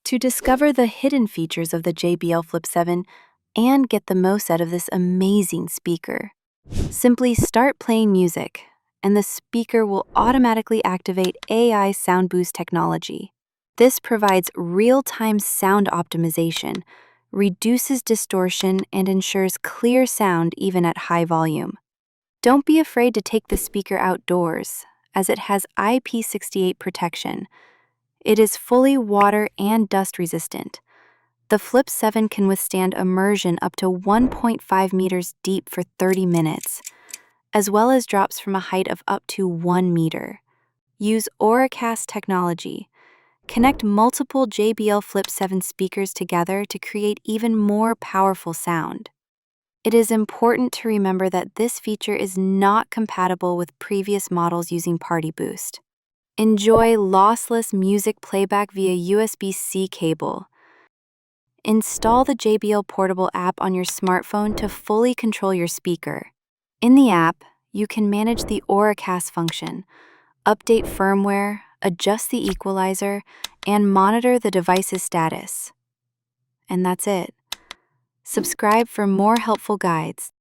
To discover the hidden features of the JBL Flip 7 and get the most out of this amazing speaker, simply start playing music, and the speaker will automatically activate AI Sound Boost technology. This provides real-time sound optimization, reduces distortion, and ensures clear sound even at high volume. Don't be afraid to take the speaker outdoors, as it has IP68 protection. It is fully water and dust resistant. The Flip 7 can withstand immersion up to 1.5 meters deep for 30 minutes, as well as drops from a height of up to 1 meter. Use Auracast technology. Connect multiple JBL Flip 7 speakers together to create even more powerful sound. It is important to remember that this feature is not compatible with previous models using Party Boost. Enjoy lossless music playback via USB-C cable. Install the JBL Portable app on your smartphone to fully control your speaker. In the app, you can manage the Auracast function, update firmware, adjust the equalizer, and monitor the device's status. And that's it. Subscribe for more helpful guides.